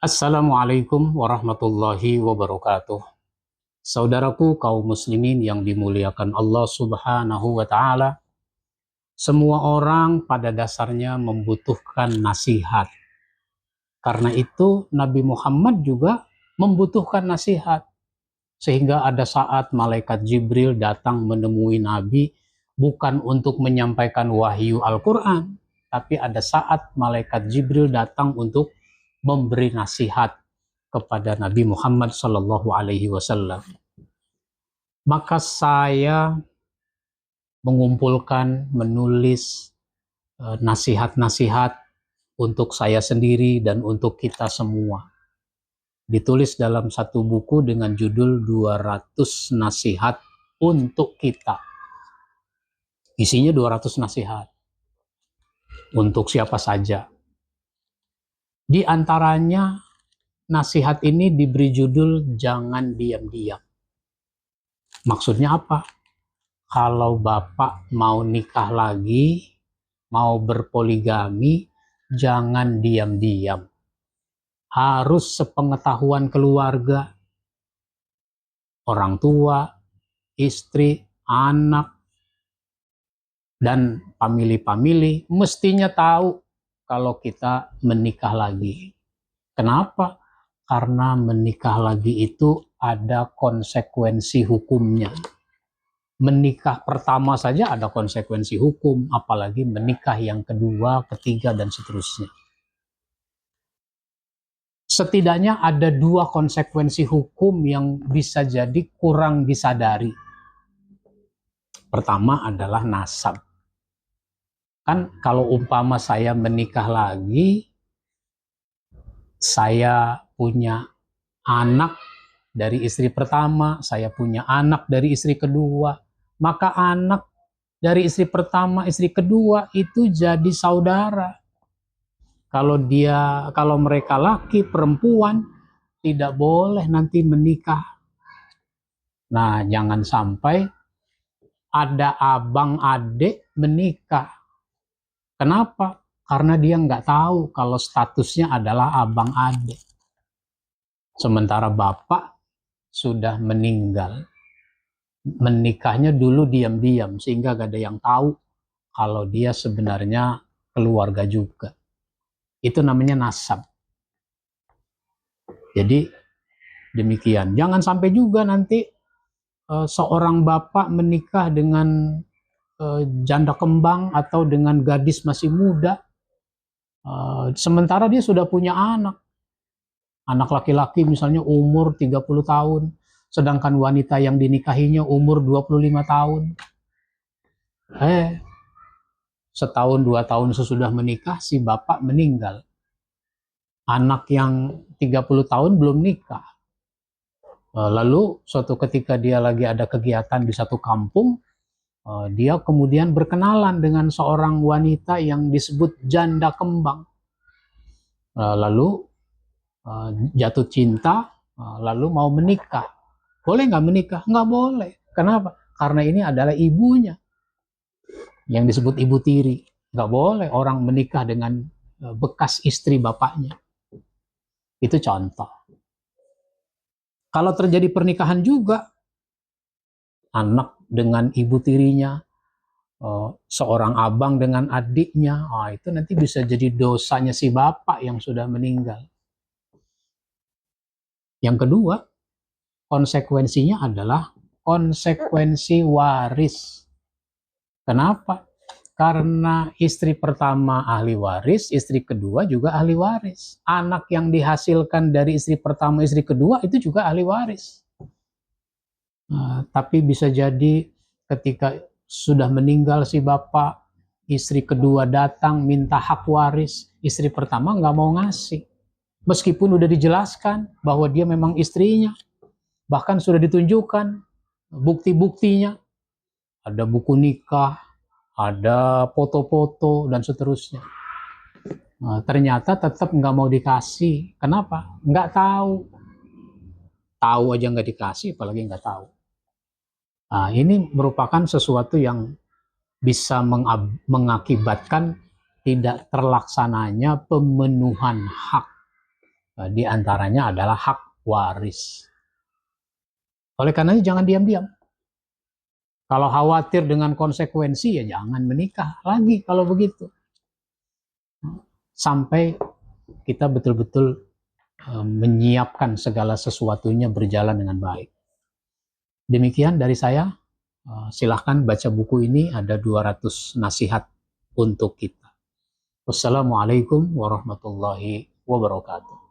Assalamualaikum warahmatullahi wabarakatuh. Saudaraku kaum muslimin yang dimuliakan Allah Subhanahu wa taala, semua orang pada dasarnya membutuhkan nasihat. Karena itu Nabi Muhammad juga membutuhkan nasihat. Sehingga ada saat malaikat Jibril datang menemui Nabi bukan untuk menyampaikan wahyu Al-Quran, tapi ada saat malaikat Jibril datang untuk memberi nasihat kepada Nabi Muhammad Sallallahu Alaihi Wasallam. Maka saya mengumpulkan, menulis nasihat-nasihat untuk saya sendiri dan untuk kita semua. Ditulis dalam satu buku dengan judul 200 Nasihat untuk Kita. Isinya 200 nasihat. Untuk siapa saja. Di antaranya nasihat ini diberi judul Jangan Diam-Diam. Maksudnya apa? Kalau Bapak mau nikah lagi, mau berpoligami, jangan diam-diam. Harus sepengetahuan keluarga, orang tua, istri, anak, dan famili-famili mestinya tahu kalau kita menikah lagi. Kenapa? Karena menikah lagi itu ada konsekuensi hukumnya. Menikah pertama saja ada konsekuensi hukum, apalagi menikah yang kedua, ketiga, dan seterusnya. Setidaknya ada dua konsekuensi hukum yang bisa jadi kurang disadari. Pertama adalah nasab. Kan kalau umpama saya menikah lagi, saya punya anak dari istri pertama, saya punya anak dari istri kedua, maka anak dari istri pertama, istri kedua itu jadi saudara. Kalau mereka laki, perempuan, tidak boleh nanti menikah. Nah, jangan sampai ada abang adik menikah. Kenapa? Karena dia nggak tahu kalau statusnya adalah abang adik. Sementara bapak sudah meninggal. Menikahnya dulu diam-diam, sehingga gak ada yang tahu kalau dia sebenarnya keluarga juga. Itu namanya nasab. Jadi demikian. Jangan sampai juga nanti seorang bapak menikah dengan janda kembang atau dengan gadis masih muda, sementara dia sudah punya anak. Anak laki-laki misalnya umur 30 tahun, sedangkan wanita yang dinikahinya umur 25 tahun. Setahun 2 tahun sesudah menikah, si bapak meninggal. Anak yang 30 tahun belum nikah. Lalu suatu ketika dia lagi ada kegiatan di satu kampung, dia kemudian berkenalan dengan seorang wanita yang disebut janda kembang. Lalu jatuh cinta, lalu mau menikah. Boleh nggak menikah? Nggak boleh. Kenapa? Karena ini adalah ibunya, yang disebut ibu tiri. Nggak boleh orang menikah dengan bekas istri bapaknya. Itu contoh. Kalau terjadi pernikahan juga, anak dengan ibu tirinya, seorang abang dengan adiknya, itu nanti bisa jadi dosanya si bapak yang sudah meninggal. Yang kedua, konsekuensinya adalah konsekuensi waris. Kenapa? Karena istri pertama ahli waris, istri kedua juga ahli waris. Anak yang dihasilkan dari istri pertama, istri kedua itu juga ahli waris. Tapi bisa jadi ketika sudah meninggal si bapak, istri kedua datang minta hak waris, istri pertama nggak mau ngasih. Meskipun udah dijelaskan bahwa dia memang istrinya, bahkan sudah ditunjukkan bukti-buktinya, ada buku nikah, ada foto-foto, dan seterusnya. Ternyata tetap nggak mau dikasih. Kenapa? Nggak tahu. Tahu aja nggak dikasih, apalagi nggak tahu. Ini merupakan sesuatu yang bisa mengakibatkan tidak terlaksananya pemenuhan hak Di antaranya adalah hak waris. Oleh karenanya jangan diam-diam. Kalau khawatir dengan konsekuensi, ya jangan menikah lagi kalau begitu. Sampai kita betul-betul menyiapkan segala sesuatunya berjalan dengan baik. Demikian dari saya. Silahkan baca buku ini, ada 200 nasihat untuk kita. Wassalamualaikum warahmatullahi wabarakatuh.